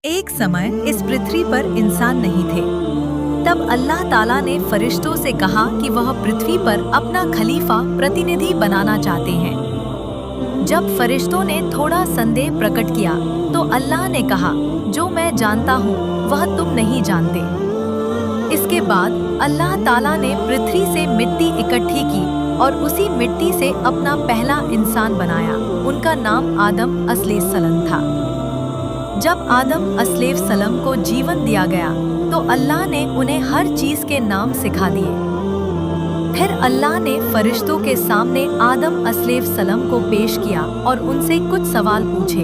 एक समय इस पृथ्वी पर इंसान नहीं थे। तब अल्लाह ताला ने फरिश्तों से कहा कि वह पृथ्वी पर अपना खलीफा प्रतिनिधि बनाना चाहते हैं। जब फरिश्तों ने थोड़ा संदेह प्रकट किया तो अल्लाह ने कहा, जो मैं जानता हूँ वह तुम नहीं जानते। इसके बाद अल्लाह ताला ने पृथ्वी से मिट्टी इकट्ठी की और उसी मिट्टी से अपना पहला इंसान बनाया। उनका नाम आदम अलैहिस्सलाम था। जब आदम अलैहिस्सलाम को जीवन दिया गया तो अल्लाह ने उन्हें हर चीज के नाम सिखा दिए। फिर अल्लाह ने फरिश्तों के सामने आदम अलैहिस्सलाम को पेश किया और उनसे कुछ सवाल पूछे।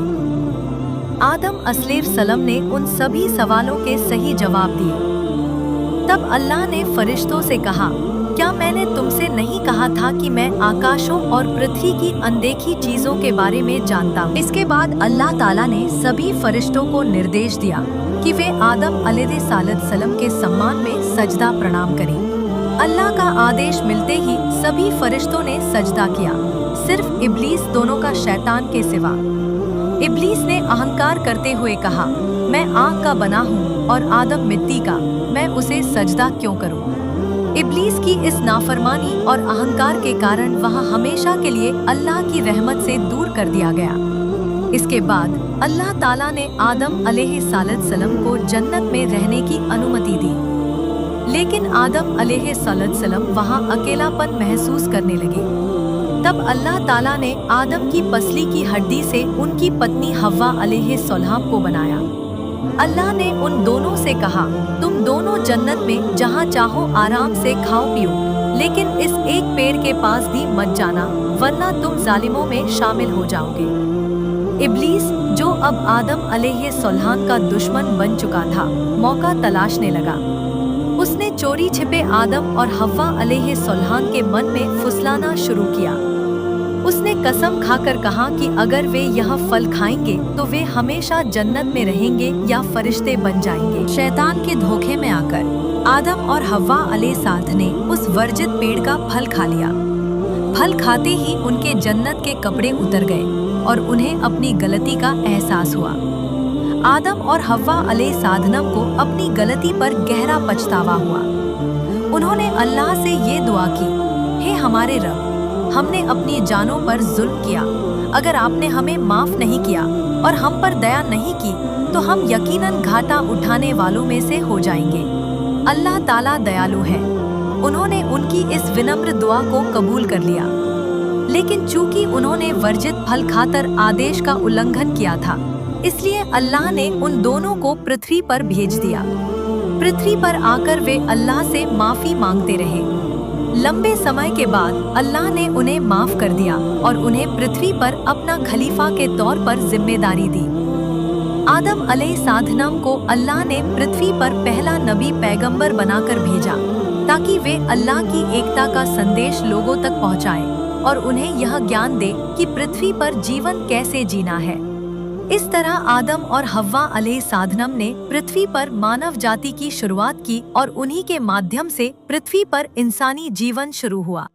आदम अलैहिस्सलाम ने उन सभी सवालों के सही जवाब दिए। तब अल्लाह ने फरिश्तों से कहा, क्या मैंने तुमसे नहीं कहा था कि मैं आकाशों और पृथ्वी की अनदेखी चीजों के बारे में जानता हूँ। इसके बाद अल्लाह ताला ने सभी फरिश्तों को निर्देश दिया कि वे आदम अलैहिस्सलाम के सम्मान में सजदा प्रणाम करें। अल्लाह का आदेश मिलते ही सभी फरिश्तों ने सजदा किया, सिर्फ इब्लीस दोनों का शैतान के सिवा। इब्लीस ने अहंकार करते हुए कहा, मैं आग का बना हूँ और आदम मिट्टी का, मैं उसे सजदा क्यों करूँ। इब्लीस की इस नाफरमानी और अहंकार के कारण वह हमेशा के लिए अल्लाह की रहमत से दूर कर दिया गया। इसके बाद अल्लाह ताला ने आदम अलैहिस्सलाम को जन्नत में रहने की अनुमति दी, लेकिन आदम अलैहिस्सलाम वहां अकेलापन महसूस करने लगे। तब अल्लाह ताला ने आदम की पसली की हड्डी से उनकी पत्नी हव्वा अलैहिस्सलाम को बनाया। अल्लाह ने उन दोनों से कहा, तुम दोनों जन्नत में जहाँ चाहो आराम से खाओ पियो, लेकिन इस एक पेड़ के पास भी मत जाना, वरना तुम जालिमों में शामिल हो जाओगे। इब्लीस, जो अब आदम अलैहिस्सलाम का दुश्मन बन चुका था, मौका तलाशने लगा। उसने चोरी छिपे आदम और हव्वा अलैहिस्सलाम के मन में फुसलाना शुरू किया। उसने कसम खाकर कहा कि अगर वे यह फल खाएंगे तो वे हमेशा जन्नत में रहेंगे या फरिश्ते बन जाएंगे। शैतान के धोखे में आकर आदम और हव्वा अलैहिस्सलाम ने उस वर्जित पेड़ का फल खा लिया। फल खाते ही उनके जन्नत के कपड़े उतर गए और उन्हें अपनी गलती का एहसास हुआ। आदम और हव्वा अलैहिस्सलाम को अपनी गलती पर गहरा पछतावा हुआ। उन्होंने अल्लाह से ये दुआ की, हे हमारे रब, हमने अपनी जानों पर जुल्म किया। अगर आपने हमें माफ नहीं किया और हम पर दया नहीं की तो हम यकीनन घाटा उठाने वालों में से हो जाएंगे। अल्लाह ताला दयालु है। उन्होंने उनकी इस विनम्र दुआ को कबूल कर लिया, लेकिन चूंकि उन्होंने वर्जित फल खाकर आदेश का उल्लंघन किया था, इसलिए अल्लाह ने उन दोनों को पृथ्वी पर भेज दिया। पृथ्वी पर आकर वे अल्लाह से माफी मांगते रहे। लंबे समय के बाद अल्लाह ने उन्हें माफ कर दिया और उन्हें पृथ्वी पर अपना खलीफा के तौर पर जिम्मेदारी दी। आदम अलैहिस्सलाम को अल्लाह ने पृथ्वी पर पहला नबी पैगंबर बनाकर भेजा, ताकि वे अल्लाह की एकता का संदेश लोगों तक पहुंचाएं और उन्हें यह ज्ञान दे कि पृथ्वी पर जीवन कैसे जीना है। इस तरह आदम और हव्वा अलैहिस्सलाम ने पृथ्वी पर मानव जाति की शुरुआत की और उन्हीं के माध्यम से पृथ्वी पर इंसानी जीवन शुरू हुआ।